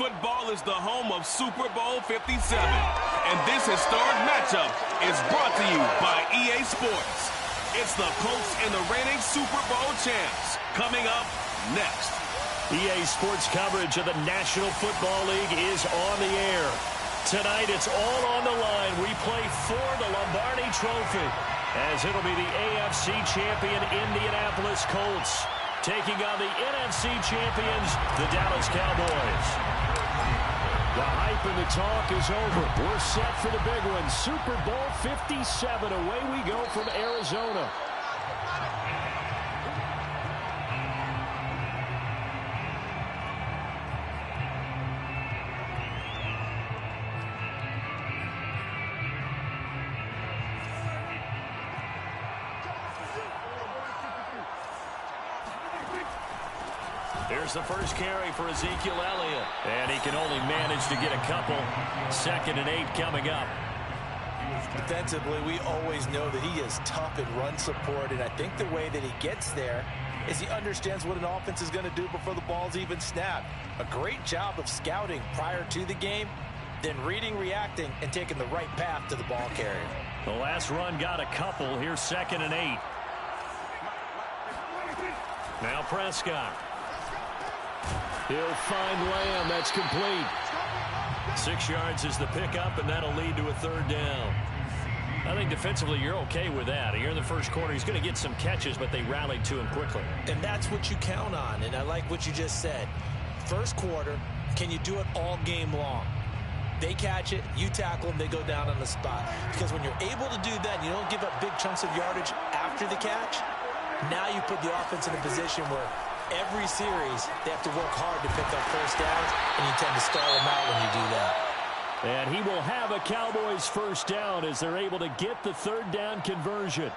football is the home of Super Bowl 57. And this historic matchup is brought to you by EA Sports. It's the Colts and the reigning Super Bowl champs. Coming up next. EA Sports coverage of the National Football League is on the air. Tonight, it's all on the line. We play for the Lombardi Trophy, as it'll be the AFC champion Indianapolis Colts taking on the NFC champions, the Dallas Cowboys. The hype and the talk is over. We're set for the big one. Super Bowl 57. Away we go from Arizona. Here's the first carry for Ezekiel Elliott. And he can only manage to get a couple. 2nd and 8 coming up. Defensively, we always know that he is tough in run support, and I think the way that he gets there is he understands what an offense is going to do before the ball's even snapped. A great job of scouting prior to the game, then reading, reacting, and taking the right path to the ball carrier. The last run got a couple. Here's 2nd and 8. Now Prescott. He'll find Lamb. That's complete. 6 yards is the pickup, and that'll lead to a 3rd down. I think defensively you're okay with that. Here in the first quarter, he's going to get some catches, but they rallied to him quickly. And that's what you count on, and I like what you just said. First quarter, can you do it all game long? They catch it, you tackle them, they go down on the spot. Because when you're able to do that, you don't give up big chunks of yardage after the catch, now you put the offense in a position where every series, they have to work hard to pick up first downs, and you tend to stall them out when you do that. And he will have a Cowboys first down as they're able to get the 3rd down conversion.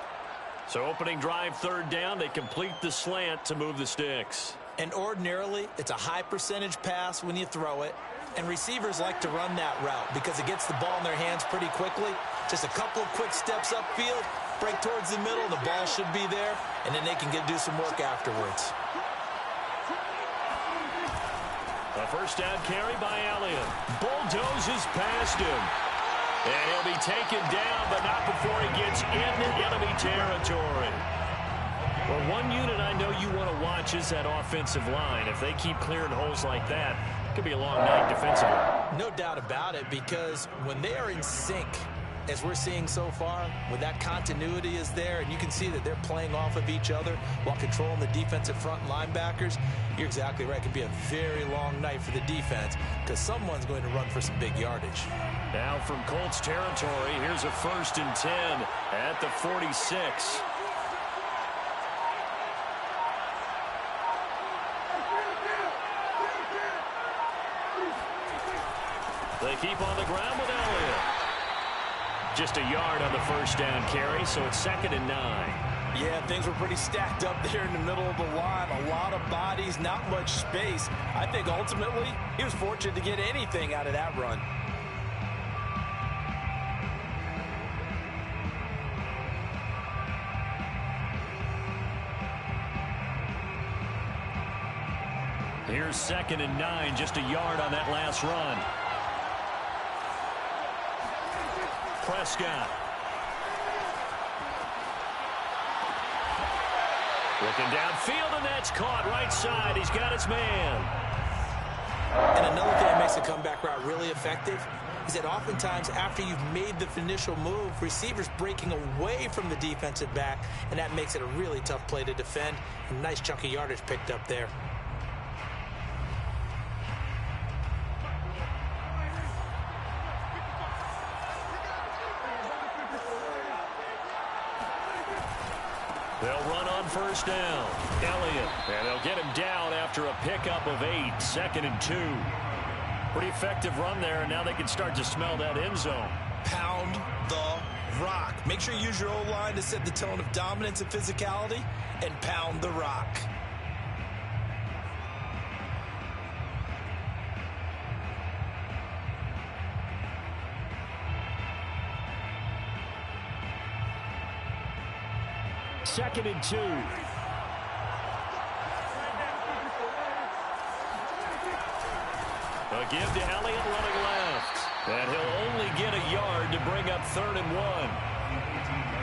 So opening drive 3rd down, they complete the slant to move the sticks. And ordinarily, it's a high percentage pass when you throw it. And receivers like to run that route because it gets the ball in their hands pretty quickly. Just a couple of quick steps upfield, break towards the middle, the ball should be there, and then they can do some work afterwards. A first down carry by Elliott. Bulldozes past him. And he'll be taken down, but not before he gets into enemy territory. Well, one unit I know you want to watch is that offensive line. If they keep clearing holes like that, it could be a long night defensively. No doubt about it, because when they are in sync, as we're seeing so far, when that continuity is there and you can see that they're playing off of each other while controlling the defensive front linebackers, you're exactly right. It can be a very long night for the defense because someone's going to run for some big yardage. Now from Colts territory, here's a 1st and 10 at the 46. They keep on the ground with Elliott. Just a yard on the first down carry, so it's 2nd and 9. Yeah, things were pretty stacked up there in the middle of the line. A lot of bodies, not much space. I think ultimately he was fortunate to get anything out of that run. Here's 2nd and 9, just a yard on that last run. Prescott. Looking downfield, and that's caught right side. He's got his man. And another thing that makes the comeback route really effective is that oftentimes after you've made the initial move, receivers breaking away from the defensive back, and that makes it a really tough play to defend. A nice chunk of yardage picked up there. They'll run on first down. Elliott. And they'll get him down after a pickup of 8. 2nd and 2. Pretty effective run there, and now they can start to smell that end zone. Pound the rock. Make sure you use your O-line to set the tone of dominance and physicality, and pound the rock. Second and 2. A A give to Elliott running left. And he'll only get a yard to bring up 3rd and 1.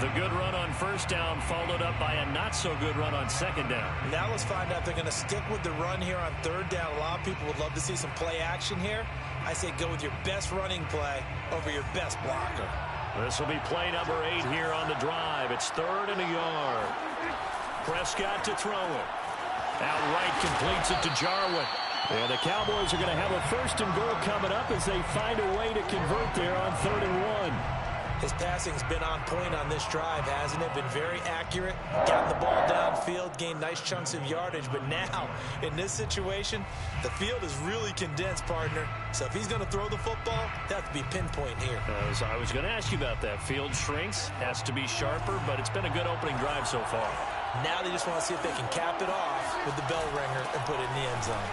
The good run on first down followed up by a not-so-good run on second down. Now let's find out if they're going to stick with the run here on 3rd down. A lot of people would love to see some play action here. I say go with your best running play over your best blocker. This will be play number 8 here on the drive. It's 3rd and a yard. Prescott to throw it. Outright completes it to Jarwin. And the Cowboys are going to have a 1st and goal coming up as they find a way to convert there on 3rd and 1. His passing's been on point on this drive, hasn't it? Been very accurate, gotten the ball downfield, gained nice chunks of yardage. But now, in this situation, the field is really condensed, partner. So if he's going to throw the football, that has to be pinpoint here. I was going to ask you about that. Field shrinks, has to be sharper, but it's been a good opening drive so far. Now they just want to see if they can cap it off with the bell ringer and put it in the end zone.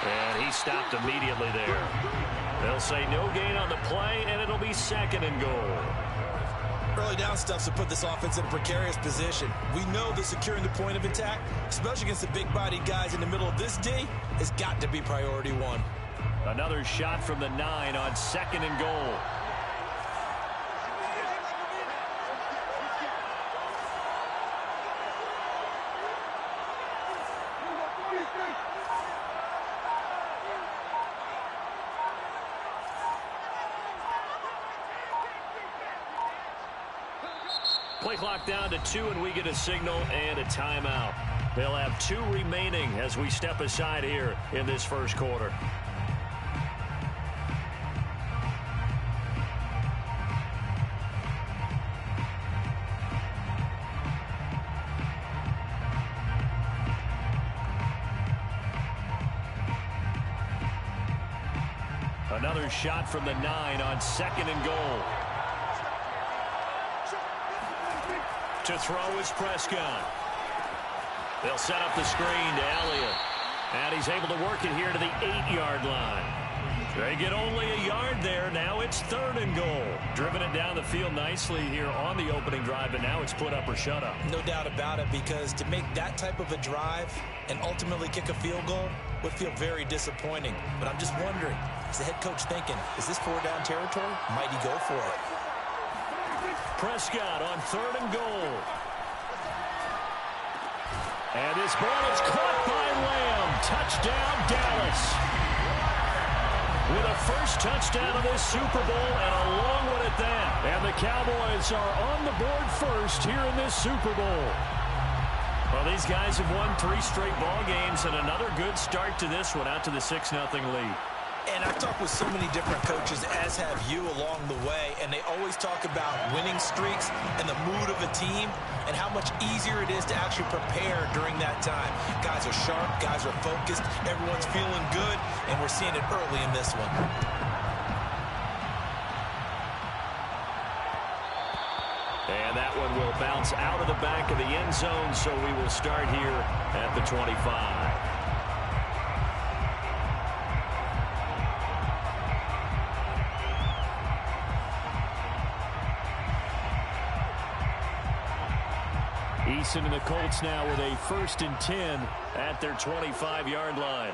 And he stopped immediately there. They'll say no gain on the play, and it'll be 2nd and goal. Early down stuffs to put this offense in a precarious position. We know that securing the point of attack, especially against the big-bodied guys in the middle of this D, has got to be priority 1. Another shot from the 9 on 2nd and goal. Play clock down to 2, and we get a signal and a timeout. They'll have 2 remaining as we step aside here in this first quarter. Another shot from the 9 on 2nd and goal. To throw is Prescott. They'll set up the screen to Elliott. And he's able to work it here to the 8-yard line. They get only a yard there. Now it's 3rd and goal. Driven it down the field nicely here on the opening drive, but now it's put up or shut up. No doubt about it, because to make that type of a drive and ultimately kick a field goal would feel very disappointing. But I'm just wondering, is the head coach thinking, is this 4-down territory? Might he go for it? Prescott on 3rd and goal. And this ball is caught by Lamb. Touchdown, Dallas. With a first touchdown of this Super Bowl, and a long one at that. And the Cowboys are on the board first here in this Super Bowl. Well, these guys have won 3 straight ball games, and another good start to this one, out to the 6-0 lead. And I've talked with so many different coaches, as have you, along the way, and they always talk about winning streaks and the mood of a team and how much easier it is to actually prepare during that time. Guys are sharp, guys are focused, everyone's feeling good, and we're seeing it early in this one. And that one will bounce out of the back of the end zone, so we will start here at the 25. Eason and the Colts now with a 1st and 10 at their 25-yard line.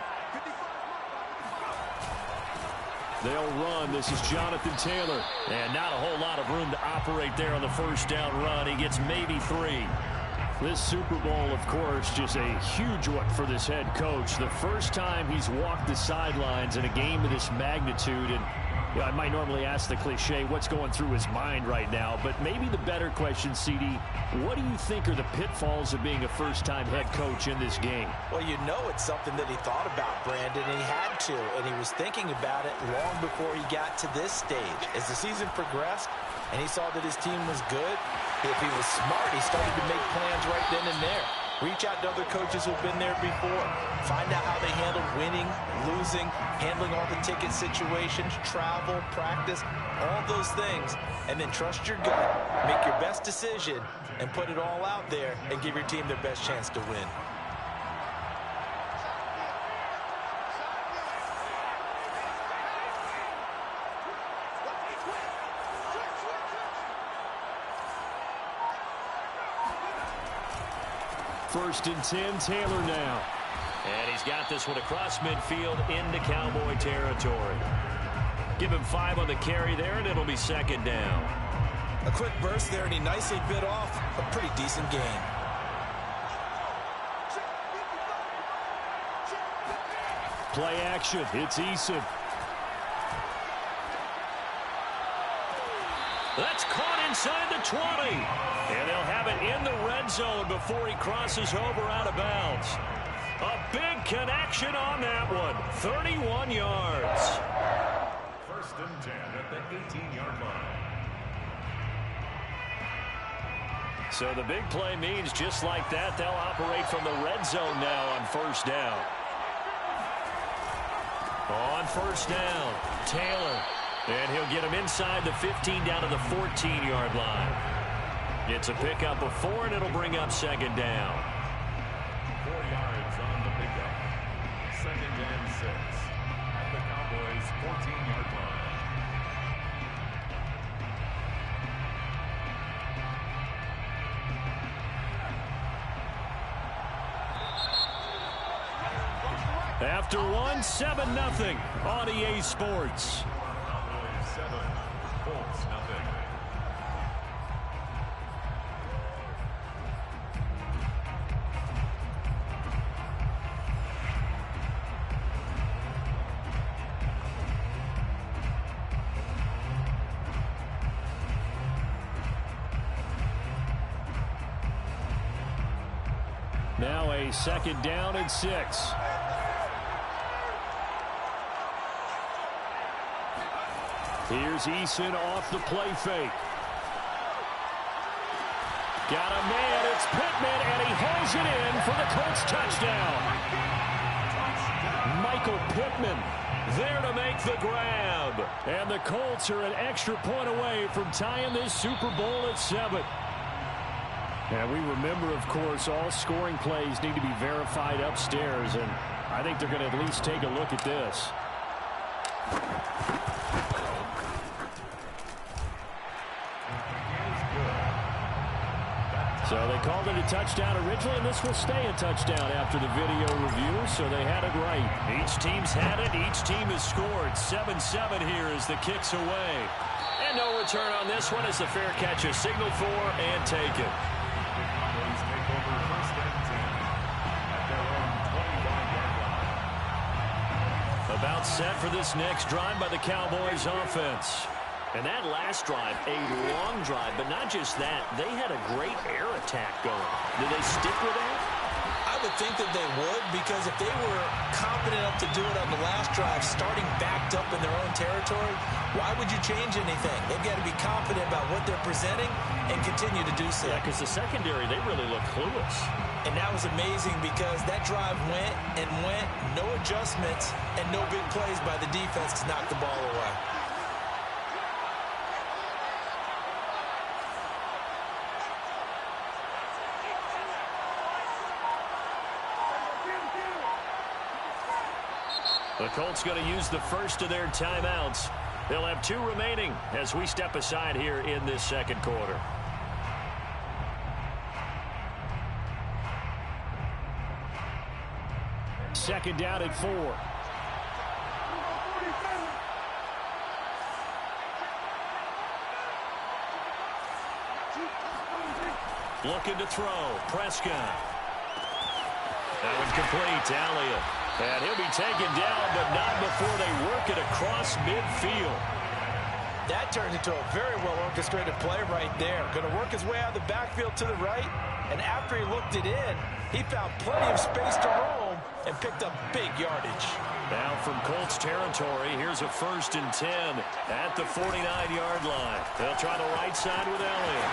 They'll run. This is Jonathan Taylor. And not a whole lot of room to operate there on the first down run. He gets maybe 3. This Super Bowl, of course, just a huge one for this head coach. The first time he's walked the sidelines in a game of this magnitude. And you know, I might normally ask the cliche, what's going through his mind right now? But maybe the better question, CD, what do you think are the pitfalls of being a first-time head coach in this game? Well, you know it's something that he thought about, Brandon, and he had to. And he was thinking about it long before he got to this stage. As the season progressed and he saw that his team was good, if he was smart, he started to make plans right then and there. Reach out to other coaches who've been there before. Find out how they handle winning, losing, handling all the ticket situations, travel, practice, all those things. And then trust your gut, make your best decision, and put it all out there and give your team their best chance to win. First and 10, Taylor now. And he's got this one across midfield into Cowboy territory. Give him 5 on the carry there, and it'll be second down. A quick burst there, and he nicely bit off a pretty decent gain. Play action. It's Eason. That's caught inside the 20. And they'll have it in the red zone before he crosses over out of bounds. A big connection on that one. 31 yards. First and 10 at the 18-yard line. So the big play means just like that, they'll operate from the red zone now on first down. On first down, Taylor. And he'll get him inside the 15 down to the 14-yard line. It's a pickup of 4, and it'll bring up second down. 4 yards on the pickup. Second and 6 at the Cowboys' 14-yard line. After 7-0 on EA Sports. Cowboys 7, Colts 0. Now a second down and 6. Here's Eason off the play fake. Got a man, it's Pittman, and he holds it in for the Colts touchdown. Michael Pittman there to make the grab. And the Colts are an extra point away from tying this Super Bowl at 7. And we remember, of course, all scoring plays need to be verified upstairs, and I think they're going to at least take a look at this. So they called it a touchdown originally, and this will stay a touchdown after the video review, so they had it right. Each team's had it. Each team has scored. 7-7 here as the kick's away. And no return on this one as the fair catch is signaled for and taken. The Cowboys take over first and 10 at their own 25-yard line. About set for this next drive by the Cowboys offense. And that last drive, a long drive, but not just that. They had a great air attack going. Did they stick with that? I would think that they would, because if they were confident enough to do it on the last drive, starting backed up in their own territory, why would you change anything? They've got to be confident about what they're presenting and continue to do so. Yeah, because the secondary, they really look clueless. And that was amazing because that drive went and went, no adjustments, and no big plays by the defense to knock the ball away. The Colts going to use the first of their timeouts. They'll have 2 remaining as we step aside here in this second quarter. Second down at 4. Looking to throw. Prescott. That one's complete to Elliott. And he'll be taken down, but not before they work it across midfield. That turned into a very well-orchestrated play right there. Going to work his way out of the backfield to the right, and after he looked it in, he found plenty of space to roam and picked up big yardage. Now from Colts territory, here's a first and 10 at the 49-yard line. They'll try the right side with Elliott.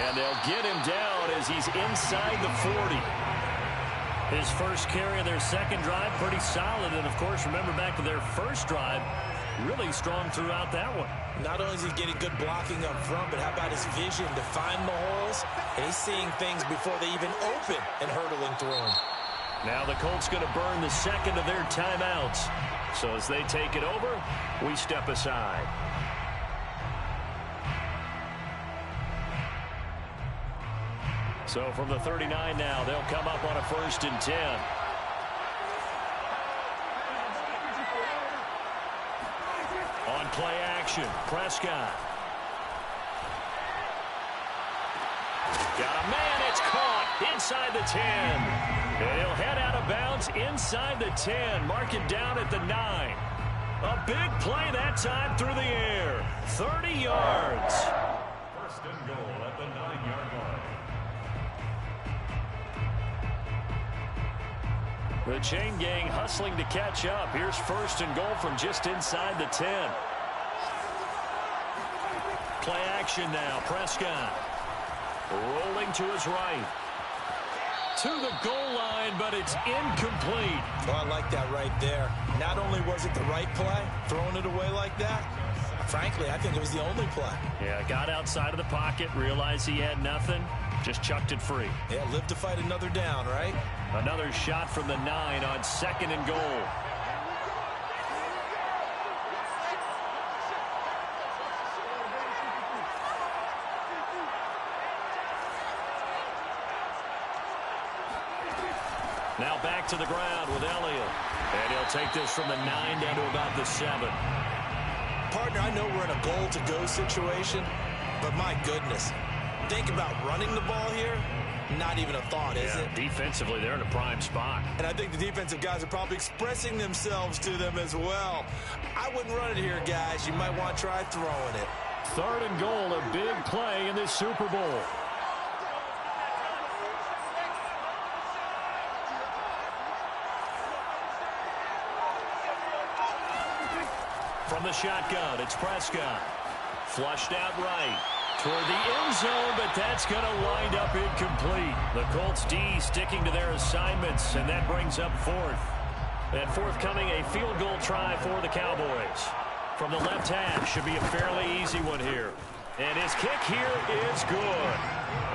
And they'll get him down as he's inside the 40. His first carry of their second drive, pretty solid. And, of course, remember back to their first drive, really strong throughout that one. Not only is he getting good blocking up front, but how about his vision to find the holes? And he's seeing things before they even open and hurdling through them. Now the Colts going to burn the second of their timeouts. So as they take it over, we step aside. So from the 39 now, they'll come up on a first and 10. action. Prescott. Got a man. It's caught inside the 10. And he'll head out of bounds inside the 10. Mark it down at the 9. A big play that time through the air. 30 yards. First and goal at the 9-yard line. The chain gang hustling to catch up. Here's first and goal from just inside the 10. Play action now. Prescott rolling to his right. To the goal line, but it's incomplete. Oh, I like that right there. Not only was it the right play, throwing it away like that, frankly, I think it was the only play. Yeah, got outside of the pocket, realized he had nothing, just chucked it free. Yeah, live to fight another down, right? Another shot from the 9 on second and goal. Now back to the ground with Elliott. And he'll take this from the 9 down to about the 7. Partner, I know we're in a goal-to-go situation, but my goodness, think about running the ball here. Not even a thought, is it? Defensively, they're in a prime spot. And I think the defensive guys are probably expressing themselves to them as well. I wouldn't run it here, guys. You might want to try throwing it. Third and goal, a big play in this Super Bowl. From the shotgun, it's Prescott. Flushed out right toward the end zone, but that's going to wind up incomplete. The Colts D sticking to their assignments, and that brings up fourth. And forthcoming, a field goal try for the Cowboys. From the left half, should be a fairly easy one here. And his kick here is good.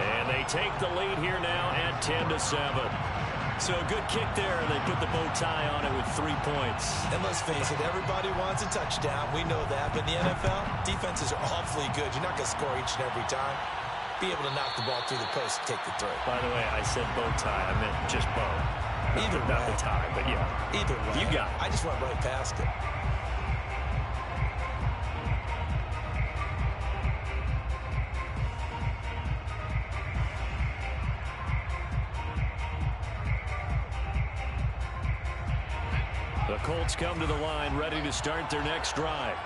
And they take the lead here now at 10-7. So a good kick there. They put the bow tie on it with 3 points. And let's face it, everybody wants a touchdown. We know that. But in the NFL, defenses are awfully good. You're not going to score each and every time. Be able to knock the ball through the post and take the throw. By the way, I said bow tie. I meant just bow. Either way. Not the tie, but yeah. Either way. You got it. I just went right past it. The Colts come to the line ready to start their next drive.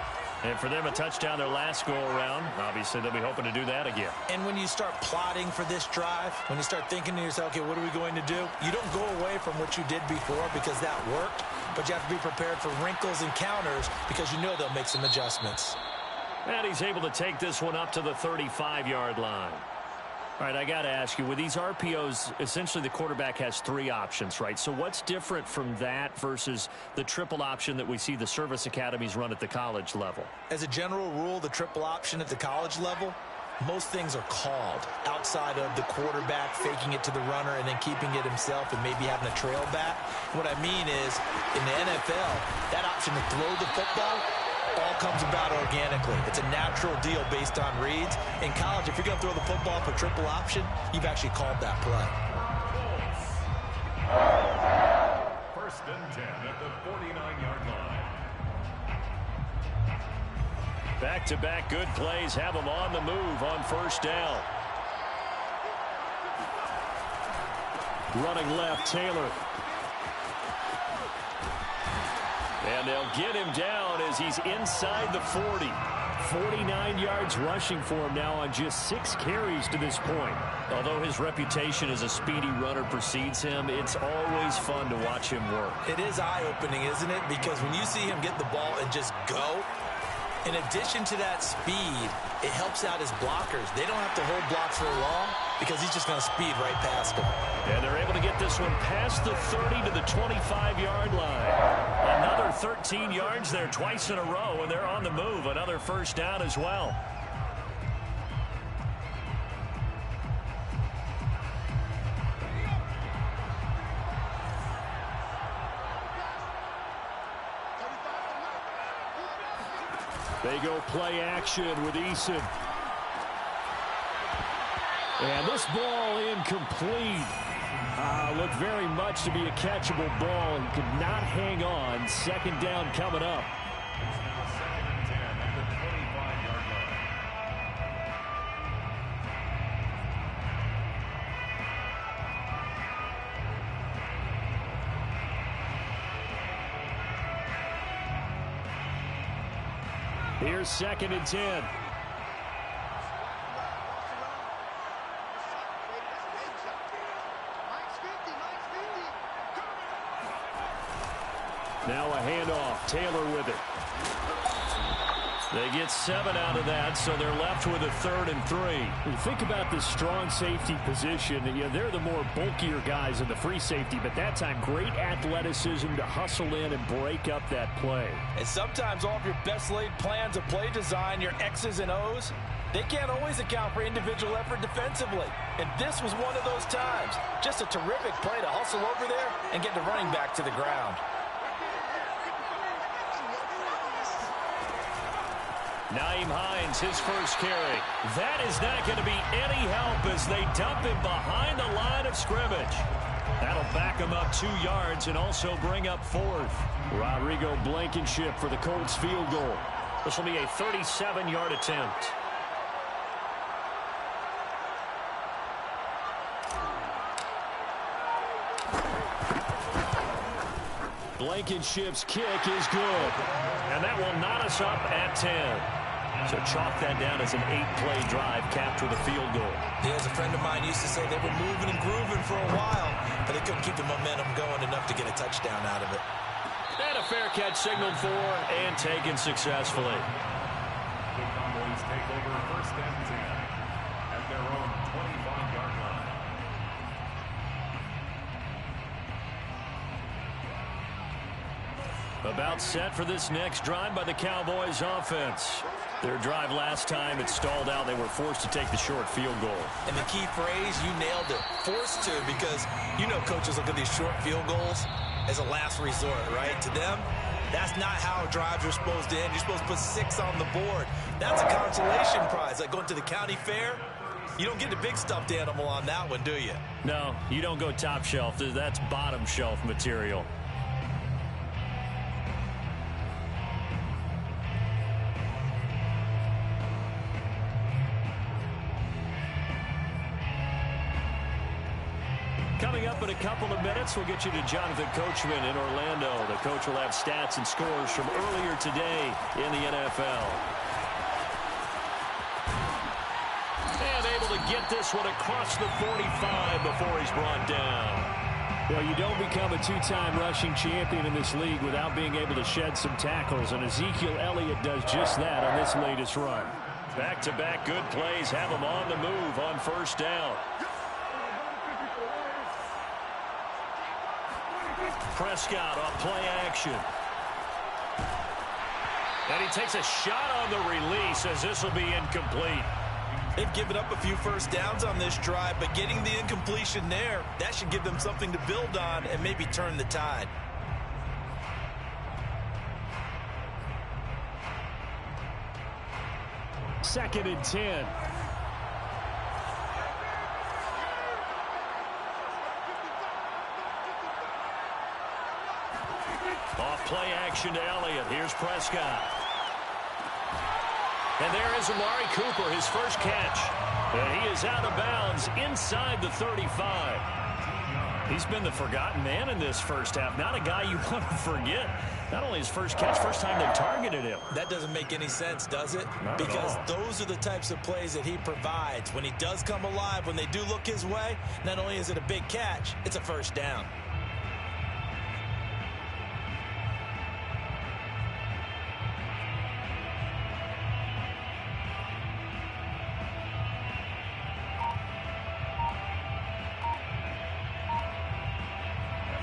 And for them, a touchdown their last go-around. Obviously, they'll be hoping to do that again. And when you start plotting for this drive, when you start thinking to yourself, okay, what are we going to do? You don't go away from what you did before because that worked, but you have to be prepared for wrinkles and counters because you know they'll make some adjustments. And he's able to take this one up to the 35-yard line. All right, I got to ask you, with these RPOs, essentially the quarterback has 3 options, right? So what's different from that versus the triple option that we see the service academies run at the college level? As a general rule, the triple option at the college level, most things are called outside of the quarterback faking it to the runner and then keeping it himself and maybe having a trail back. What I mean is, in the NFL, that option to throw the football all comes about organically. It's a natural deal based on reads. In college, if you're going to throw the football for triple option, you've actually called that play. First and 10 at the 49-yard line. Back-to-back good plays have them on the move on first down. Running left, Taylor. And they'll get him down as he's inside the 40. 49 yards rushing for him now on just 6 carries to this point. Although his reputation as a speedy runner precedes him, it's always fun to watch him work. It is eye-opening, isn't it? Because when you see him get the ball and just go, in addition to that speed, it helps out his blockers. They don't have to hold blocks for long because he's just going to speed right past them. And they're able to get this one past the 30 to the 25-yard line. Another 13 yards there twice in a row, and they're on the move. Another first down as well. They go play action with Eason. And this ball incomplete. Looked very much to be a catchable ball. He could not hang on. Second down coming up. It's now second and 10 at the Here's 2nd and 10. Now a handoff. Taylor with it. They get 7 out of that, so they're left with a 3rd and 3. When you think about this strong safety position, they're the more bulkier guys in the free safety, but that time great athleticism to hustle in and break up that play. And sometimes all of your best laid plans of play design, your X's and O's, they can't always account for individual effort defensively. And this was one of those times. Just a terrific play to hustle over there and get the running back to the ground. Naeem Hines, his first carry. That is not going to be any help as they dump him behind the line of scrimmage. That'll back him up 2 yards and also bring up 4th. Rodrigo Blankenship for the Colts field goal. This will be a 37-yard attempt. Blankenship's kick is good. And that will knot us up at 10. So chalk that down as an 8-play drive capped with a field goal. Yeah, as a friend of mine used to say, they were moving and grooving for a while, but they couldn't keep the momentum going enough to get a touchdown out of it. And a fair catch signaled for and taken successfully. The Cowboys take over 1st and 10 at their own 25-yard line. About set for this next drive by the Cowboys offense. Their drive last time, it stalled out. They were forced to take the short field goal. And the key phrase, you nailed it, forced to, because coaches look at these short field goals as a last resort, right? To them, that's not how drives are supposed to end. You're supposed to put 6 on the board. That's a consolation prize, like going to the county fair. You don't get the big stuffed animal on that one, do you? No, you don't go top shelf. That's bottom shelf material. Coming up in a couple of minutes, we'll get you to Jonathan Coachman in Orlando. The coach will have stats and scores from earlier today in the NFL. And able to get this one across the 45 before he's brought down. Well, you don't become a 2-time rushing champion in this league without being able to shed some tackles, and Ezekiel Elliott does just that on this latest run. Back-to-back good plays have him on the move on 1st down. Prescott on play action. And he takes a shot on the release as this will be incomplete. They've given up a few first downs on this drive, but getting the incompletion there, that should give them something to build on and maybe turn the tide. Second and 10. Off play action to Elliott. Here's Prescott. And there is Amari Cooper, his first catch. And he is out of bounds inside the 35. He's been the forgotten man in this first half. Not a guy you want to forget. Not only his first catch, first time they targeted him. That doesn't make any sense, does it? Not because at all. Those are the types of plays that he provides. When he does come alive, when they do look his way, not only is it a big catch, it's a first down.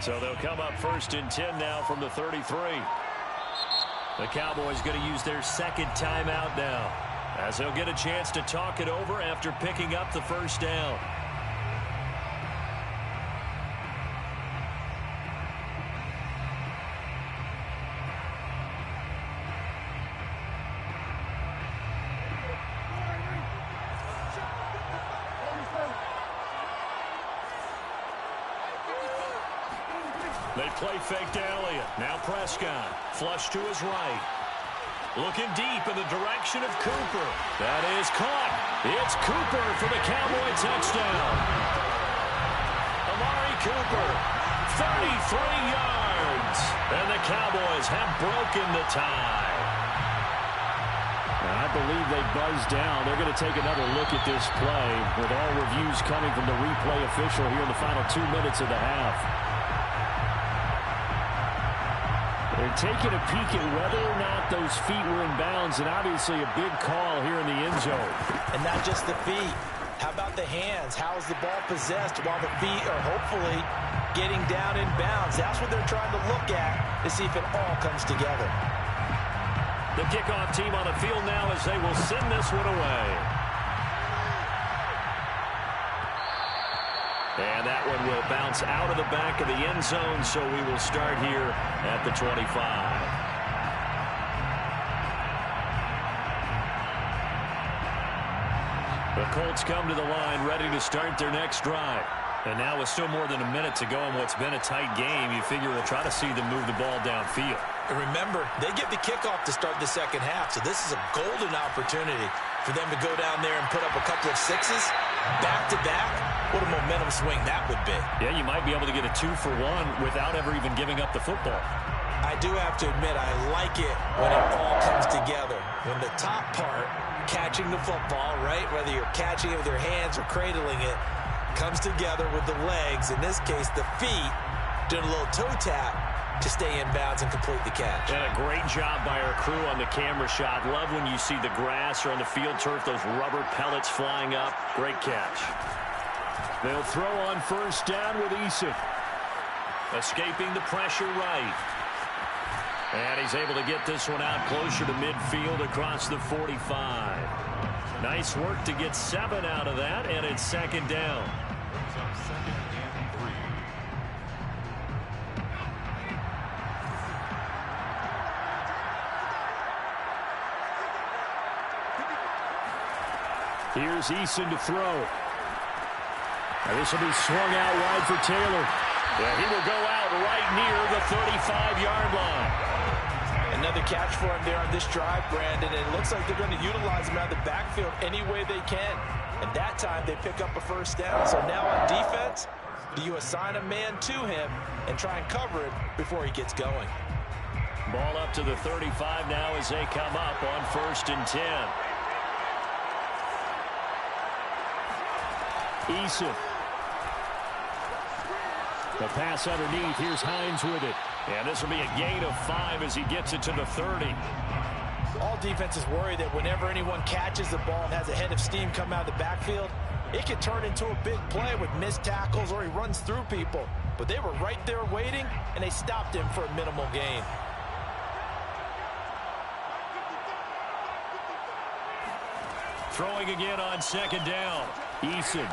So they'll come up 1st and 10 now from the 33. The Cowboys going to use their 2nd timeout now, as they'll get a chance to talk it over after picking up the first down. They play fake to Elliott. Now Prescott. Flush to his right. Looking deep in the direction of Cooper. That is caught. It's Cooper for the Cowboy touchdown. Amari Cooper, 33 yards. And the Cowboys have broken the tie. I believe they buzzed down. They're going to take another look at this play with all reviews coming from the replay official here in the final 2 minutes of the half. They're taking a peek at whether or not those feet were in bounds, and obviously a big call here in the end zone. And not just the feet. How about the hands? How is the ball possessed while the feet are hopefully getting down in bounds? That's what they're trying to look at to see if it all comes together. The kickoff team on the field now as they will send this one away. And that one will bounce out of the back of the end zone, so we will start here at the 25. The Colts come to the line ready to start their next drive. And now with still more than a minute to go in what's been a tight game, you figure we'll try to see them move the ball downfield. And remember, they get the kickoff to start the second half, so this is a golden opportunity for them to go down there and put up a couple of sixes back-to-back. What a momentum swing that would be. Yeah, you might be able to get a 2-for-1 without ever even giving up the football. I do have to admit, I like it when it all comes together. When the top part, catching the football, right, whether you're catching it with your hands or cradling it, comes together with the legs, in this case the feet, doing a little toe tap to stay in bounds and complete the catch. And a great job by our crew on the camera shot. Love when you see the grass or on the field turf, those rubber pellets flying up. Great catch. They'll throw on first down with Eason. Escaping the pressure right. And he's able to get this one out closer to midfield across the 45. Nice work to get 7 out of that, and it's second down. Brings up 2nd and 3. Here's Eason to throw. And this will be swung out wide for Taylor. Yeah, he will go out right near the 35-yard line. Another catch for him there on this drive, Brandon, and it looks like they're going to utilize him out of the backfield any way they can. And that time they pick up a first down. So now on defense, do you assign a man to him and try and cover it before he gets going? Ball up to the 35 now as they come up on 1st and 10. Eason. The pass underneath. Here's Hines with it. And this will be a gain of 5 as he gets it to the 30. All defenses worry that whenever anyone catches the ball and has a head of steam come out of the backfield, it can turn into a big play with missed tackles or he runs through people. But they were right there waiting, and they stopped him for a minimal gain. Throwing again on second down. Eason.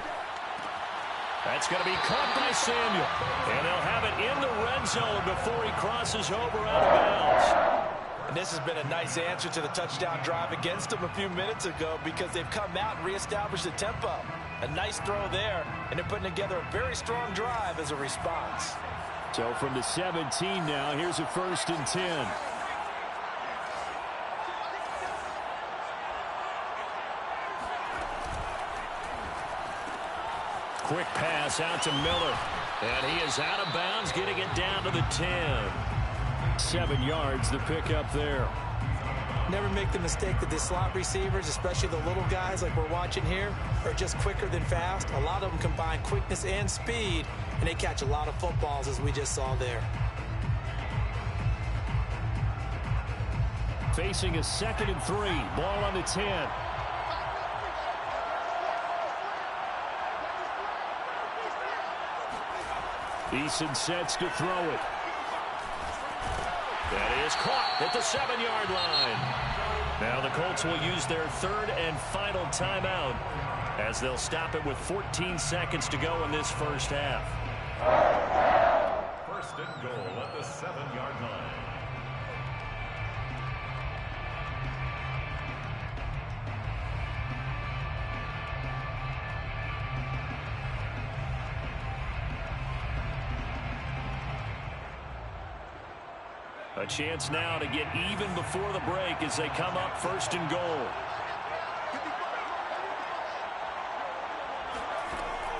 That's going to be caught by Samuel. And they'll have it in the red zone before he crosses over out of bounds. And this has been a nice answer to the touchdown drive against them a few minutes ago because they've come out and reestablished the tempo. A nice throw there, and they're putting together a very strong drive as a response. So from the 17 now, here's a 1st and 10. Quick pass out to Miller. And he is out of bounds, getting it down to the 10. 7 yards, the pickup there. Never make the mistake that the slot receivers, especially the little guys like we're watching here, are just quicker than fast. A lot of them combine quickness and speed, and they catch a lot of footballs, as we just saw there. Facing a 2nd and 3. Ball on the 10. Eason sets to throw it. That is caught at the 7-yard line. Now the Colts will use their 3rd and final timeout as they'll stop it with 14 seconds to go in this first half. 1st and goal at the 7-yard line. A chance now to get even before the break as they come up 1st and goal.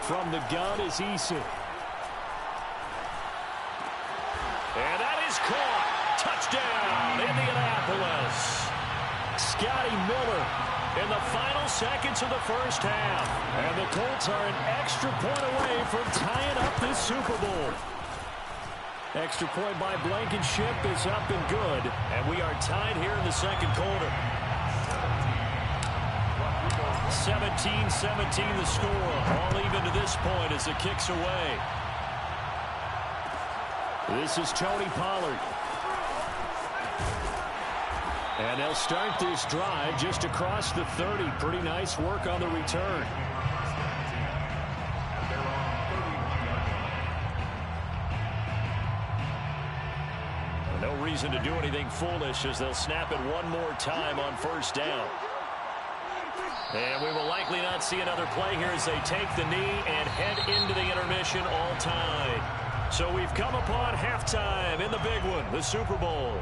From the gun is Eason. And that is caught. Touchdown, Indianapolis. Scotty Miller in the final seconds of the first half. And the Colts are an extra point away from tying up this Super Bowl. Extra point by Blankenship is up and good. And we are tied here in the second quarter. 17-17 the score. All even to this point as the kick's away. This is Tony Pollard. And they'll start this drive just across the 30. Pretty nice work on the return. No reason to do anything foolish as they'll snap it one more time on first down. And we will likely not see another play here as they take the knee and head into the intermission all tied. So we've come upon halftime in the big one, the Super Bowl.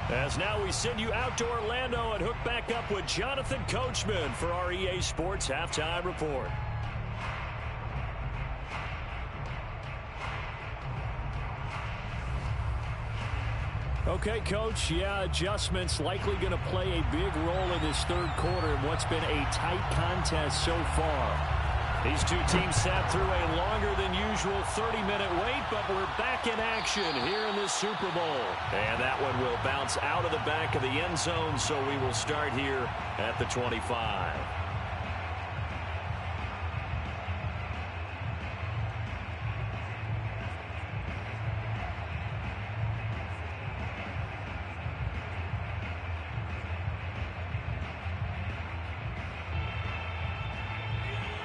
As now we send you out to Orlando and hook back up with Jonathan Coachman for our EA Sports Halftime Report. Okay, Coach, adjustments likely going to play a big role in this third quarter in what's been a tight contest so far. These two teams sat through a longer than usual 30-minute wait, but we're back in action here in this Super Bowl. And that one will bounce out of the back of the end zone, so we will start here at the 25.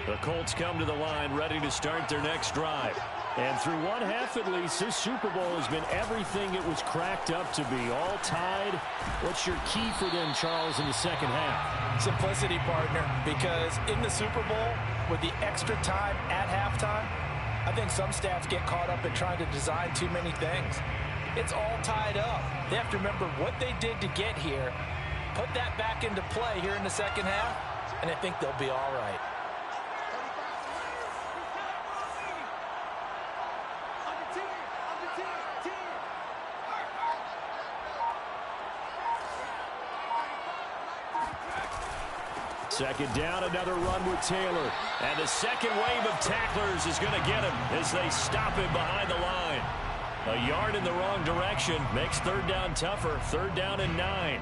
The Colts come to the line ready to start their next drive. And through one half at least, this Super Bowl has been everything it was cracked up to be. All tied. What's your key for them, Charles, in the second half? Simplicity, partner, because in the Super Bowl, with the extra time at halftime, I think some staffs get caught up in trying to design too many things. It's all tied up. They have to remember what they did to get here, put that back into play here in the second half, and I think they'll be all right. Second down, another run with Taylor. And the second wave of tacklers is going to get him as they stop him behind the line. A yard in the wrong direction makes third down tougher. Third down and 9.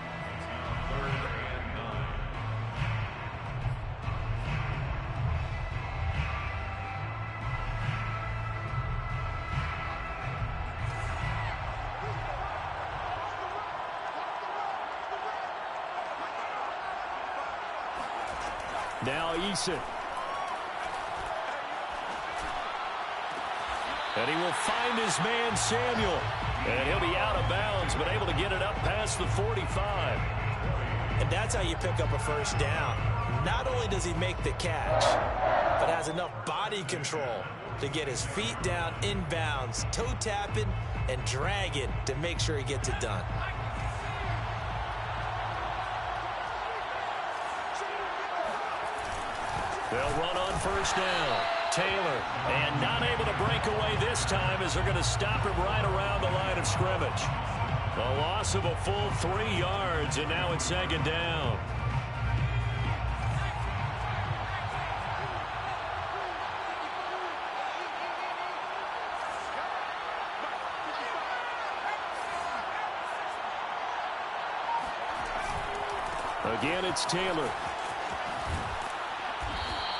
Now Eason. And he will find his man Samuel. And he'll be out of bounds, but able to get it up past the 45. And that's how you pick up a first down. Not only does he make the catch, but has enough body control to get his feet down inbounds, toe tapping and dragging to make sure he gets it done. They'll run on first down. Taylor, and not able to break away this time as they're going to stop him right around the line of scrimmage. A loss of a full 3 yards, and now it's second down. Again, it's Taylor.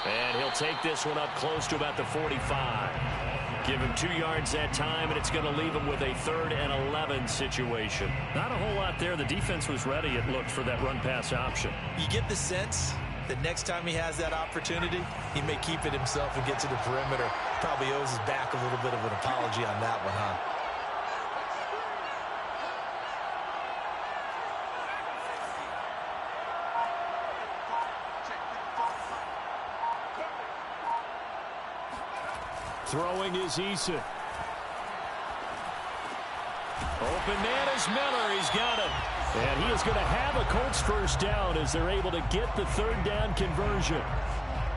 And he'll take this one up close to about the 45. Give him 2 yards that time, and it's going to leave him with a 3rd and 11 situation. Not a whole lot there. The defense was ready, it looked, for that run-pass option. You get the sense that next time he has that opportunity, he may keep it himself and get to the perimeter. Probably owes his back a little bit of an apology on that one, huh? Throwing is Eason. Open man is Miller. He's got it. And he is going to have a Colts first down as they're able to get the 3rd down conversion.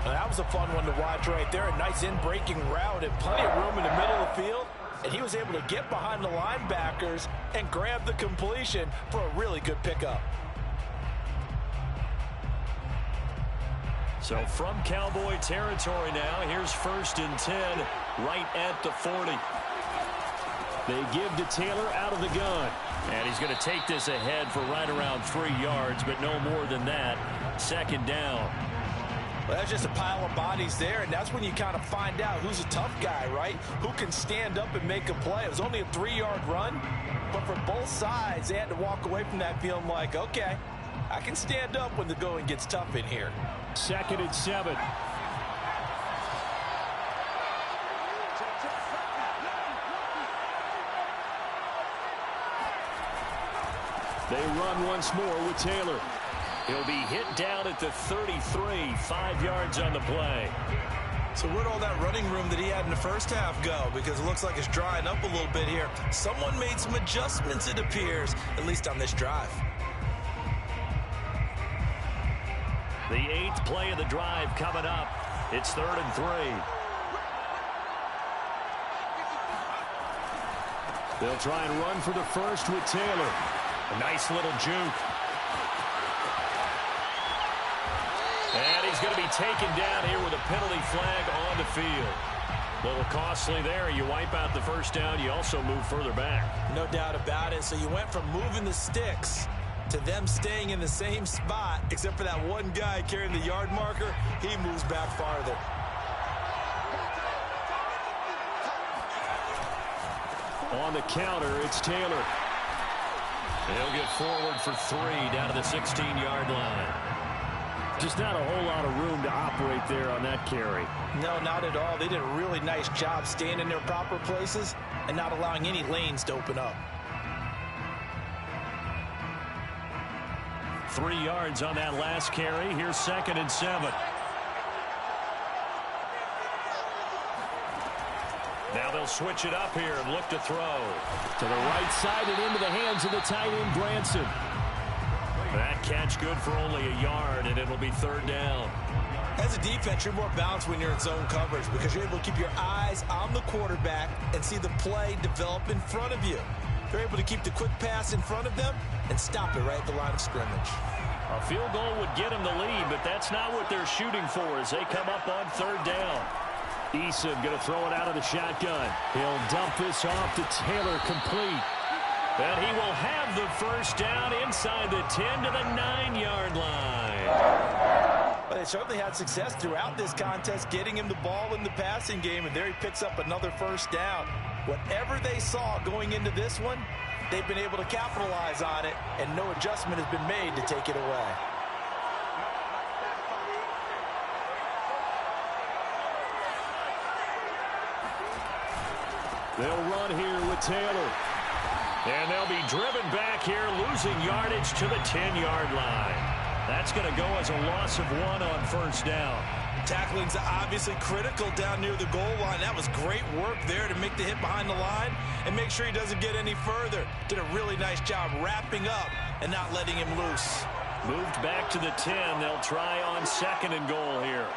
Well, that was a fun one to watch right there. A nice in-breaking route and plenty of room in the middle of the field. And he was able to get behind the linebackers and grab the completion for a really good pickup. So from Cowboy territory now, here's 1st and 10 right at the 40. They give to Taylor out of the gun. And he's going to take this ahead for right around 3 yards, but no more than that. 2nd down. Well, that's just a pile of bodies there, and that's when you kind of find out who's a tough guy, right? Who can stand up and make a play. It was only a 3-yard run, but for both sides, they had to walk away from that feeling like, okay, I can stand up when the going gets tough in here. 2nd and 7. They run once more with Taylor. He'll be hit down at the 33, 5 yards on the play. So where'd all that running room that he had in the first half go? Because it looks like it's drying up a little bit here. Someone made some adjustments, it appears, at least on this drive. The 8th play of the drive coming up. It's 3rd and 3. They'll try and run for the first with Taylor. A nice little juke. And he's going to be taken down here with a penalty flag on the field. A little costly there. You wipe out the 1st down. You also move further back. No doubt about it. So you went from moving the sticks to them staying in the same spot, except for that one guy carrying the yard marker. He moves back farther. On the counter, it's Taylor. He'll get forward for 3 down to the 16-yard line. Just not a whole lot of room to operate there on that carry. No, not at all. They did a really nice job staying in their proper places and not allowing any lanes to open up. 3 yards on that last carry. Here's 2nd and 7. Now they'll switch it up here and look to throw. To the right side and into the hands of the tight end, Branson. That catch good for only a yard, and it'll be 3rd down. As a defense, you're more balanced when you're in zone coverage because you're able to keep your eyes on the quarterback and see the play develop in front of you. They're able to keep the quick pass in front of them and stop it right at the line of scrimmage. A field goal would get them the lead, but that's not what they're shooting for as they come up on 3rd down. Eason going to throw it out of the shotgun. He'll dump this off to Taylor, complete. And he will have the 1st down inside the 10 to the 9-yard line. But they certainly had success throughout this contest, getting him the ball in the passing game, and there he picks up another 1st down. Whatever they saw going into this one, they've been able to capitalize on it, and no adjustment has been made to take it away. They'll run here with Taylor. And they'll be driven back here, losing yardage to the 10-yard line. That's going to go as a loss of 1 on 1st down. Tackling's obviously critical down near the goal line. That was great work there to make the hit behind the line and make sure he doesn't get any further. Did a really nice job wrapping up and not letting him loose. Moved back to the 10. They'll try on 2nd and goal here.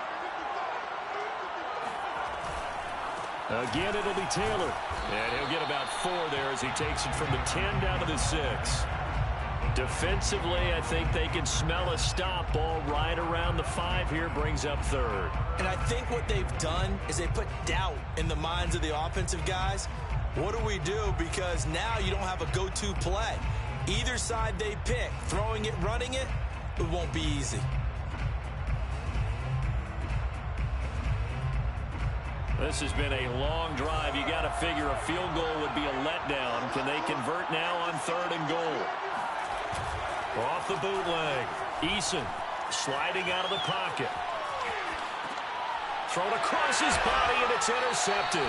Again, it'll be Taylor. And he'll get about 4 there as he takes it from the 10 down to the 6. Defensively, I think they can smell a stop. Ball right around the 5 here, brings up 3rd. And I think what they've done is they put doubt in the minds of the offensive guys. What do we do? Because now you don't have a go-to play. Either side they pick, throwing it, running it, it won't be easy. This has been a long drive. You got to figure a field goal would be a letdown. Can they convert now on 3rd and goal? Off the bootleg. Eason sliding out of the pocket. Thrown across his body, and it's intercepted.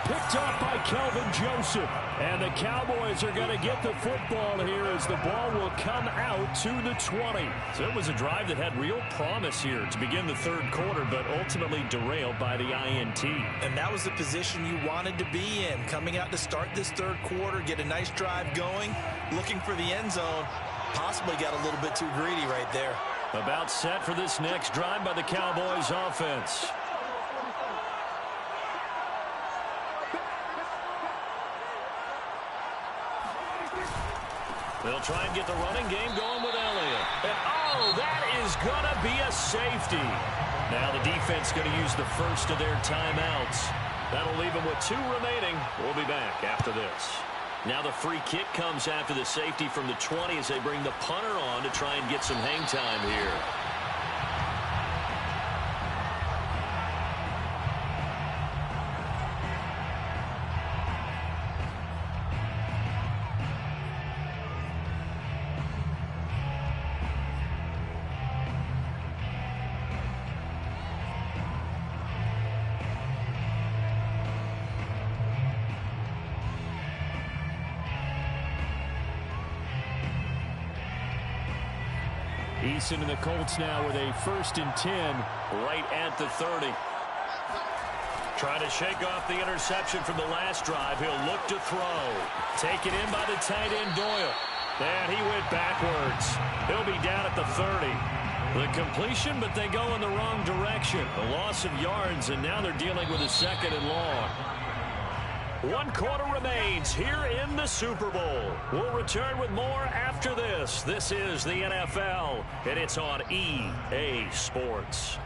Picked up by Kelvin Joseph. And the Cowboys are going to get the football here as the ball will come out to the 20. So it was a drive that had real promise here to begin the 3rd quarter, but ultimately derailed by the INT. And that was the position you wanted to be in. Coming out to start this 3rd quarter, get a nice drive going, looking for the end zone. Possibly got a little bit too greedy right there. About set for this next drive by the Cowboys offense. They'll try and get the running game going with Elliott. And throw. That is going to be a safety. Now the defense going to use the first of their timeouts. That'll leave them with 2 remaining. We'll be back after this. Now the free kick comes after the safety from the 20 as they bring the punter on to try and get some hang time here. Eason and the Colts now with a 1st and 10. Right at the 30. Trying to shake off the interception from the last drive. He'll look to throw. Taken in by the tight end Doyle. And he went backwards. He'll be down at the 30. The completion, but they go in the wrong direction. A loss of yards, and now they're dealing with a 2nd and long. 1 quarter remains here in the Super Bowl. We'll return with more after this. This is the NFL, and it's on EA Sports.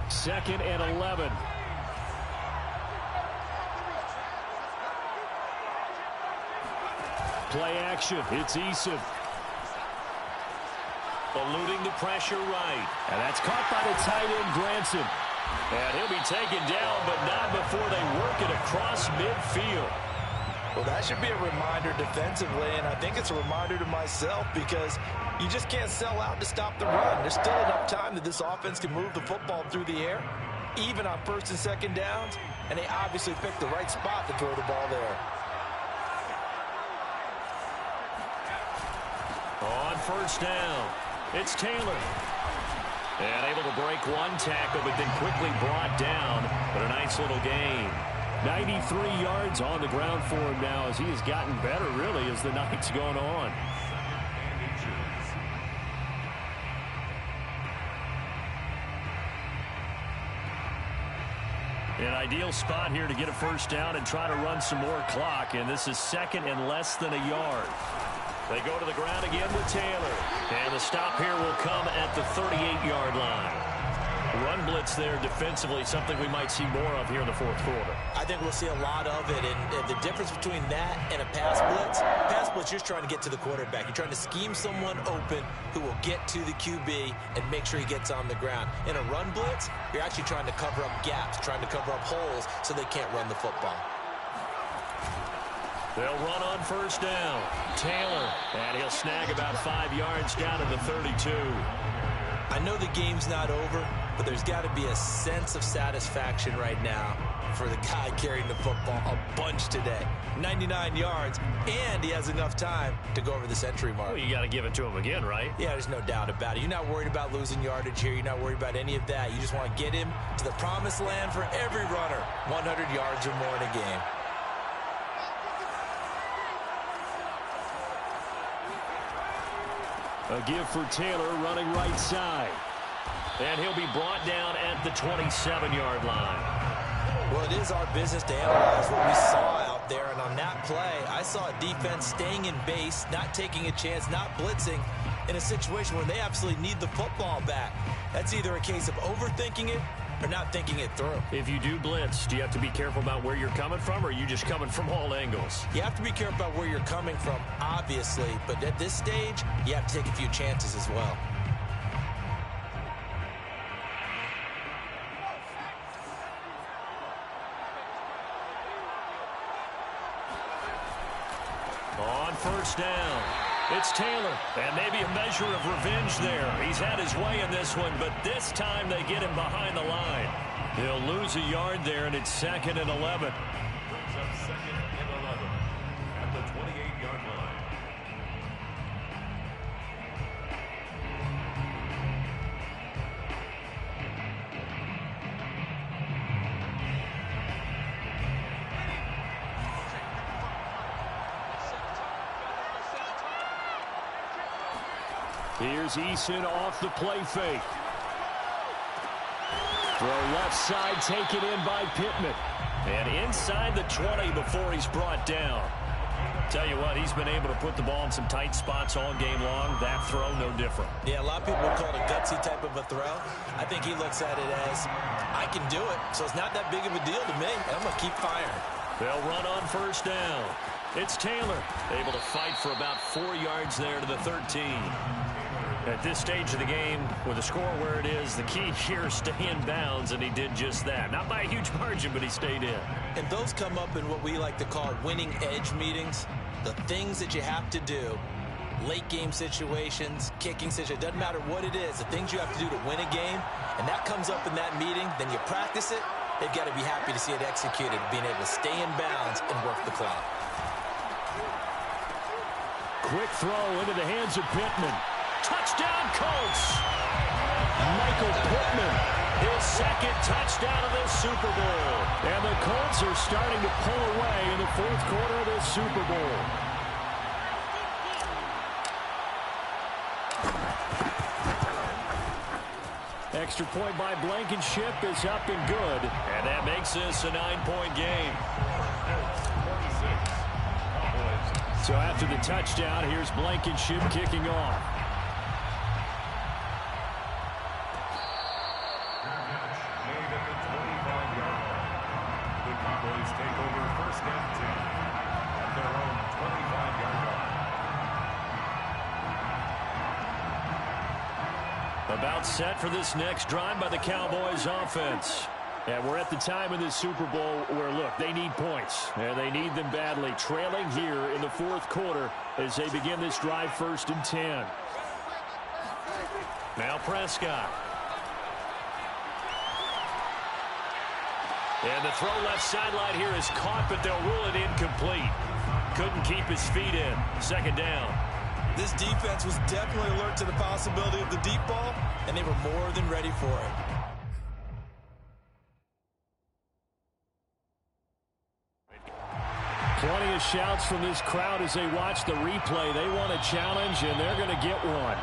Second and 11. Play action. It's Eason. Eluding the pressure right. And that's caught by the tight end, Granson. And he'll be taken down, but not before they work it across midfield. Well, that should be a reminder defensively, and I think it's a reminder to myself because you just can't sell out to stop the run. There's still enough time that this offense can move the football through the air, even on 1st and 2nd downs, and they obviously picked the right spot to throw the ball there. On 1st down, it's Taylor. And able to break 1 tackle, but then quickly brought down. But a nice little gain. 93 yards on the ground for him now as he has gotten better, really, as the night's gone on. An ideal spot here to get a 1st down and try to run some more clock. And this is 2nd and less than a yard. They go to the ground again with Taylor. And the stop here will come at the 38-yard line. Run blitz there defensively, something we might see more of here in the 4th quarter. I think we'll see a lot of it, and the difference between that and a pass blitz, you're trying to get to the quarterback. You're trying to scheme someone open who will get to the QB and make sure he gets on the ground. In a run blitz, you're actually trying to cover up gaps, trying to cover up holes so they can't run the football. They'll run on 1st down. Taylor, and he'll snag about 5 yards down to the 32. I know the game's not over, but there's got to be a sense of satisfaction right now for the guy carrying the football a bunch today. 99 yards, and he has enough time to go over the century mark. Well, you got to give it to him again, right? Yeah, there's no doubt about it. You're not worried about losing yardage here. You're not worried about any of that. You just want to get him to the promised land for every runner. 100 yards or more in a game. A give for Taylor running right side. And he'll be brought down at the 27-yard line. Well, it is our business to analyze what we saw out there. And on that play, I saw a defense staying in base, not taking a chance, not blitzing in a situation where they absolutely need the football back. That's either a case of overthinking it or not thinking it through. If you do blitz, do you have to be careful about where you're coming from, or are you just coming from all angles? You have to be careful about where you're coming from, obviously, but at this stage, you have to take a few chances as well. On 1st down, it's Taylor, and maybe a measure of revenge there. He's had his way in this one, but this time they get him behind the line. He'll lose a yard there, and it's 2nd and 11. Brings up 2nd and 11 at the 28-yard line. Here's Eason off the play fake. Throw left side taken in by Pittman. And inside the 20 before he's brought down. Tell you what, he's been able to put the ball in some tight spots all game long. That throw, no different. Yeah, a lot of people would call it a gutsy type of a throw. I think he looks at it as, I can do it, so it's not that big of a deal to me. I'm going to keep firing. They'll run on first down. It's Taylor, able to fight for about 4 yards there to the 13. At this stage of the game, with the score where it is, the key here is stay in bounds, and he did just that. Not by a huge margin, but he stayed in. And those come up in what we like to call winning edge meetings. The things that you have to do, late game situations, kicking situations, doesn't matter what it is, the things you have to do to win a game, and that comes up in that meeting, then you practice it, they've got to be happy to see it executed, being able to stay in bounds and work the clock. Quick throw into the hands of Pittman. Touchdown, Colts! Michael Pittman, his second touchdown of this Super Bowl. And the Colts are starting to pull away in the fourth quarter of this Super Bowl. Extra point by Blankenship is up and good. And that makes this a 9-point game. So after the touchdown, here's Blankenship kicking off. The Cowboys take over first and 10 at their own 25-yard line. About set for this next drive by the Cowboys offense. And we're at the time in this Super Bowl where, look, they need points. And they need them badly. Trailing here in the fourth quarter as they begin this drive, 1st and 10. Now Prescott. And the throw left sideline here is caught, but they'll rule it incomplete. Couldn't keep his feet in. Second down. This defense was definitely alert to the possibility of the deep ball, and they were more than ready for it. Plenty of shouts from this crowd as they watch the replay. They want a challenge, and they're going to get one.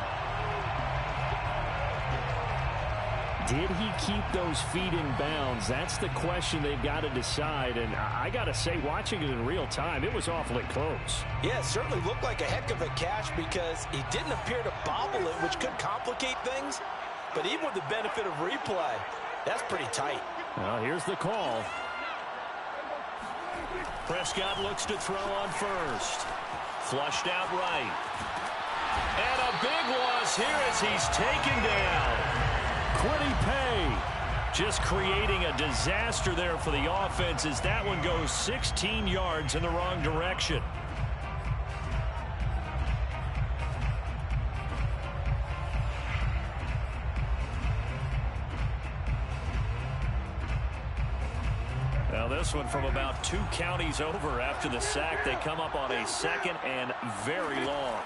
Did he keep those feet in bounds? That's the question they've got to decide. And I got to say, watching it in real time, it was awfully close. Yeah, it certainly looked like a heck of a catch because he didn't appear to bobble it, which could complicate things. But even with the benefit of replay, that's pretty tight. Well, here's the call. Prescott looks to throw on first. Flushed out right. And a big loss here as he's taken down. Quiddy Pay. Just creating a disaster there for the offense as that one goes 16 yards in the wrong direction. Now this one from about 2 counties over after the sack. They come up on a 2nd and very long.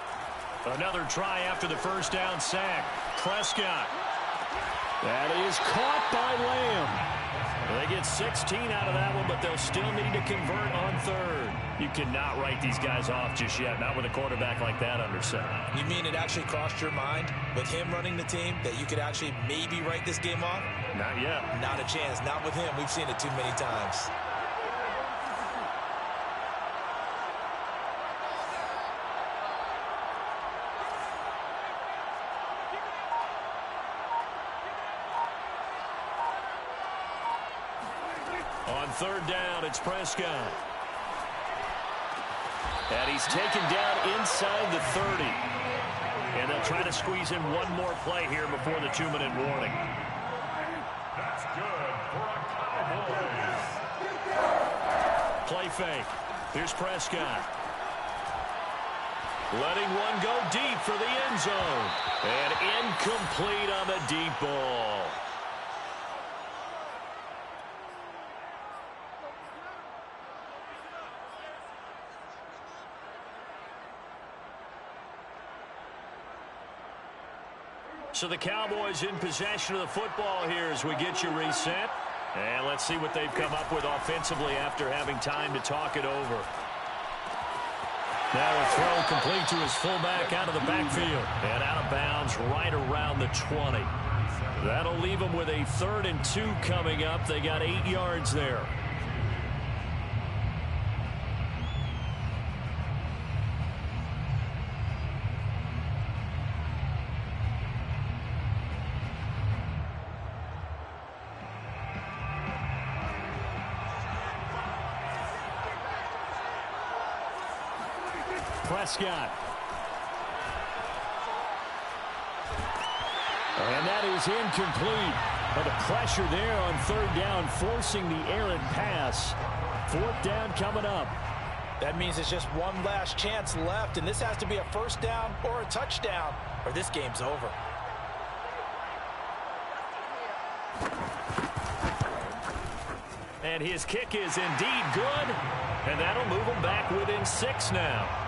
Another try after the first down sack. Prescott. That is caught by Lamb. They get 16 out of that one, but they'll still need to convert on 3rd. You cannot write these guys off just yet, not with a quarterback like that under center. You mean it actually crossed your mind with him running the team that you could actually maybe write this game off? Not yet. Not a chance. Not with him. We've seen it too many times. On 3rd down, it's Prescott. And he's taken down inside the 30. And they'll try to squeeze in one more play here before the 2-minute warning. That's good for a Cowboys. Play fake. Here's Prescott. Letting one go deep for the end zone. And incomplete on the deep ball. So the Cowboys in possession of the football here as we get you reset. And let's see what they've come up with offensively after having time to talk it over. Now a throw complete to his fullback out of the backfield. And out of bounds right around the 20. That'll leave them with a 3rd and 2 coming up. They got 8 yards there. Prescott. And that is incomplete. But the pressure there on third down, forcing the errant pass. Fourth down coming up. That means it's just one last chance left, and this has to be a first down or a touchdown, or this game's over. And his kick is indeed good, and that'll move them back within 6 now.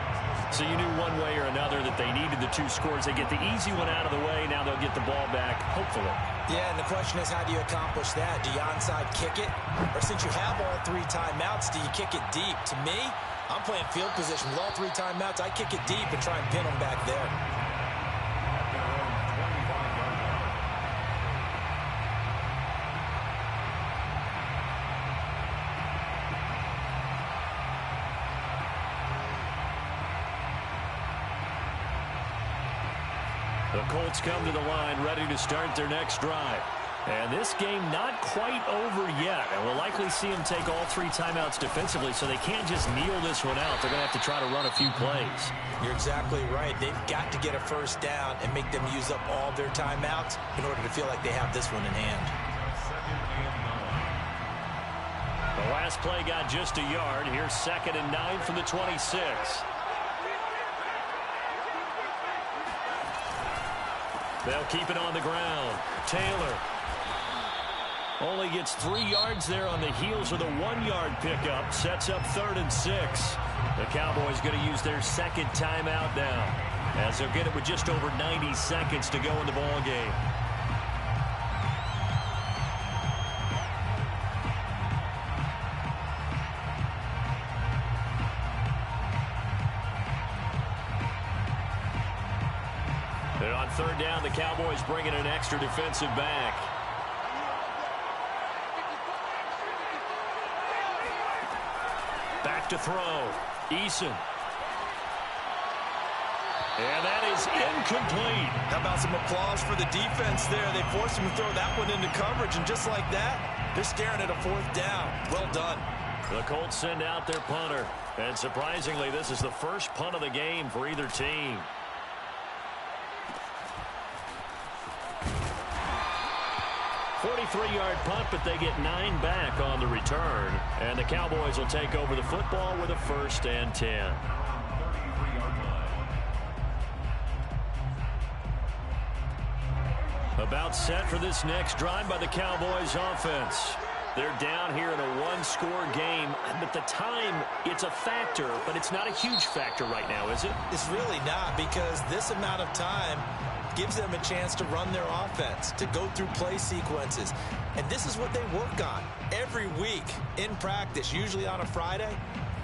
So you knew one way or another that they needed the 2 scores. They get the easy one out of the way. Now they'll get the ball back, hopefully. Yeah, and the question is, how do you accomplish that? Do you onside kick it? Or since you have all 3 timeouts, do you kick it deep? To me, I'm playing field position with all 3 timeouts. I kick it deep and try and pin them back there. The Colts come to the line ready to start their next drive. And this game not quite over yet. And we'll likely see them take all 3 timeouts defensively, so they can't just kneel this one out. They're going to have to try to run a few plays. You're exactly right. They've got to get a first down and make them use up all their timeouts in order to feel like they have this one in hand. The last play got just a yard. Here's 2nd and 9 from the 26. They'll keep it on the ground. Taylor only gets 3 yards there on the heels of the 1-yard pickup. Sets up 3rd and 6. The Cowboys going to use their 2nd timeout now, as they'll get it with just over 90 seconds to go in the ball game. And on 3rd down, the Cowboys bring in an extra defensive back. Back to throw. Eason. And that is incomplete. How about some applause for the defense there? They forced him to throw that one into coverage, and just like that, they're staring at a 4th down. Well done. The Colts send out their punter. And surprisingly, this is the first punt of the game for either team. 43-yard punt, but they get 9 back on the return. And the Cowboys will take over the football with a 1st and 10. About set for this next drive by the Cowboys offense. They're down here in a 1-score game, but the time, it's a factor, but it's not a huge factor right now, is it? It's really not, because this amount of time gives them a chance to run their offense, to go through play sequences. And this is what they work on every week in practice, usually on a Friday.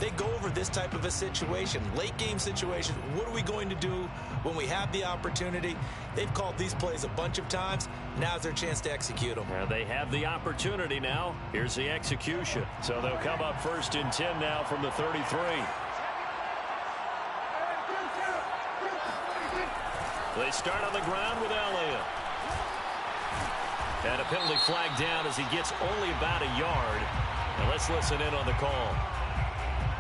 They go over this type of a situation, late game situation. What are we going to do when we have the opportunity? They've called these plays a bunch of times. Now's their chance to execute them. Well, they have the opportunity now. Here's the execution. So they'll come up 1st and 10 now from the 33. They start on the ground with Elliott. And a penalty flag down as he gets only about a yard. And let's listen in on the call.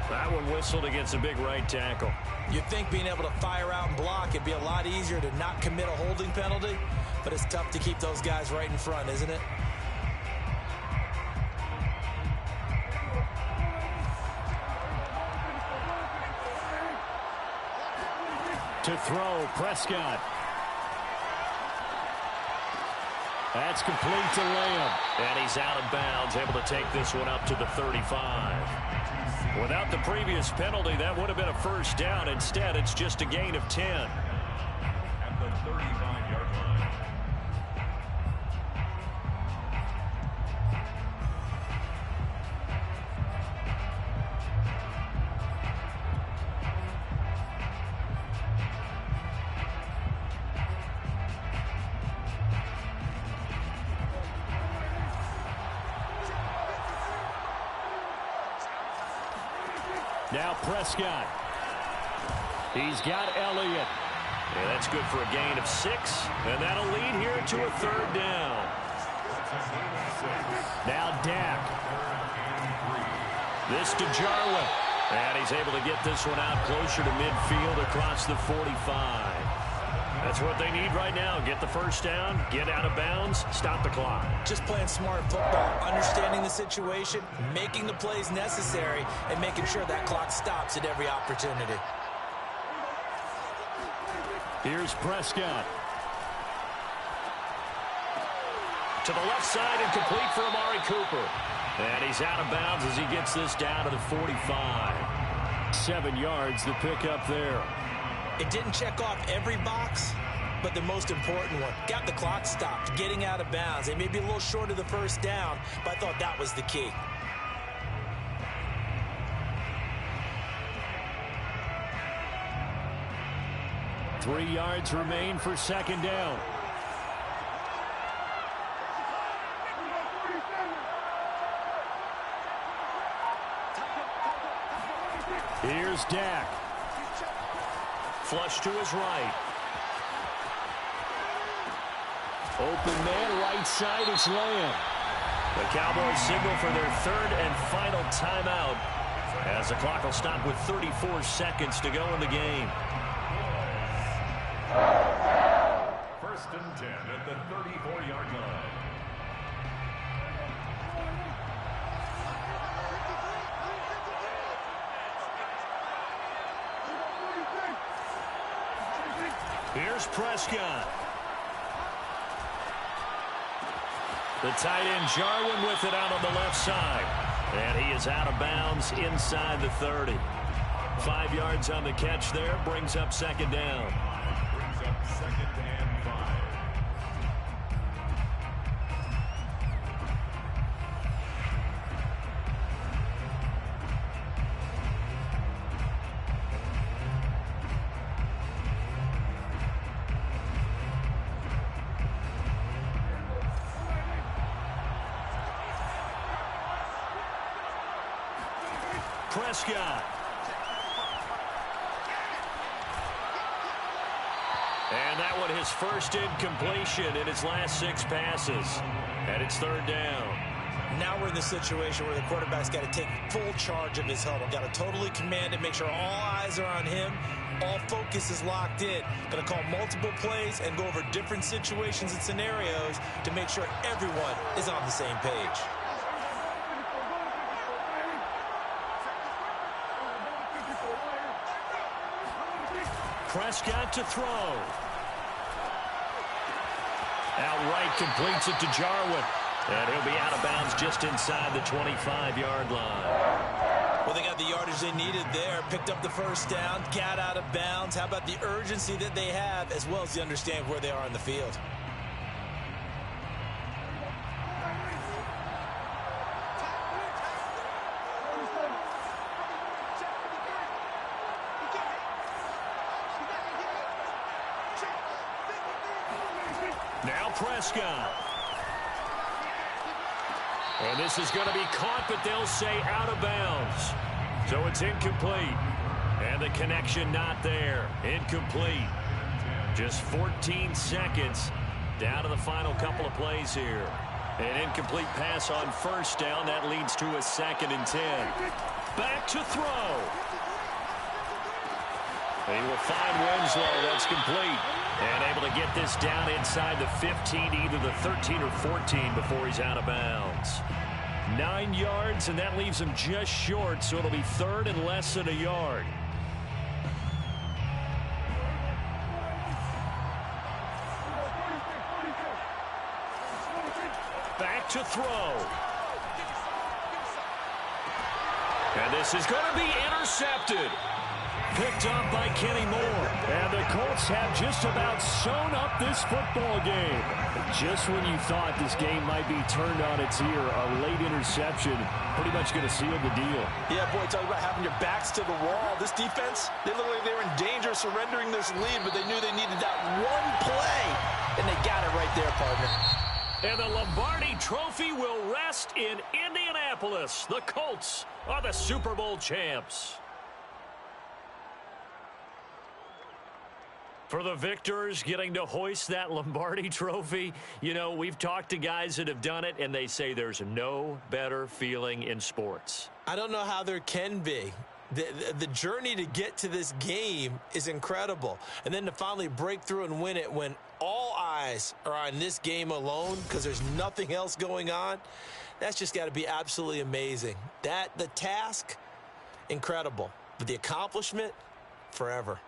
That one whistled against a big right tackle. You'd think being able to fire out and block, it'd be a lot easier to not commit a holding penalty, but it's tough to keep those guys right in front, isn't it? To throw, Prescott. That's complete to Lamb. And he's out of bounds, able to take this one up to the 35. Without the previous penalty, that would have been a 1st down. Instead, it's just a gain of 10. At the 35-yard line. Now Prescott. He's got Elliott. Yeah, that's good for a gain of 6. And that'll lead here to a 3rd down. Now Dak. This to Jarwin. And he's able to get this one out closer to midfield across the 45. That's what they need right now. Get the first down, get out of bounds, stop the clock. Just playing smart football, understanding the situation, making the plays necessary, and making sure that clock stops at every opportunity. Here's Prescott. To the left side and complete for Amari Cooper. And he's out of bounds as he gets this down to the 45. 7 yards to pick up there. It didn't check off every box, but the most important one. Got the clock stopped, getting out of bounds. They may be a little short of the first down, but I thought that was the key. Three yards remain for second down. Here's Dak. Flush to his right. Open man, right side, it's Lamb. The Cowboys signal for their third and final timeout as the clock will stop with 34 seconds to go in the game. First and 10 at the 34-yard line. Here's Prescott. The tight end Jarwin with it out on the left side. And he is out of bounds inside the 30. 5 yards on the catch there. Brings up second down. Brings up second and 5. Prescott. And that one his first incompletion in his last 6 passes. And it's third down. Now we're in the situation where the quarterback's got to take full charge of his huddle. Got to totally command it, make sure all eyes are on him. All focus is locked in. Going to call multiple plays and go over different situations and scenarios to make sure everyone is on the same page. Prescott to throw. Outright completes it to Jarwin. And he'll be out of bounds just inside the 25-yard line. Well, they got the yardage they needed there. Picked up the first down, got out of bounds. How about the urgency that they have, as well as the understanding where they are on the field? Now Prescott. And this is going to be caught, but they'll say out of bounds. So it's incomplete. And the connection not there. Incomplete. Just 14 seconds down to the final couple of plays here. An incomplete pass on first down. That leads to a 2nd and 10. Back to throw. He will find Winslow. That's complete. And able to get this down inside the 15, either the 13 or 14 before he's out of bounds. 9 yards, and that leaves him just short, so it'll be third and less than a yard. Back to throw. And this is going to be intercepted. Picked up by Kenny Moore. And the Colts have just about sewn up this football game. Just when you thought this game might be turned on its ear, a late interception pretty much going to seal the deal. Yeah, boy, talk about having your backs to the wall. This defense, they look like they were in danger of surrendering this lead, but they knew they needed that one play, and they got it right there, partner. And the Lombardi Trophy will rest in Indianapolis. The Colts are the Super Bowl champs. For the victors getting to hoist that Lombardi Trophy, you know, we've talked to guys that have done it, and they say there's no better feeling in sports. I don't know how there can be. The journey to get to this game is incredible. And then to finally break through and win it when all eyes are on this game alone because there's nothing else going on, that's just got to be absolutely amazing. The task, incredible. But the accomplishment, forever.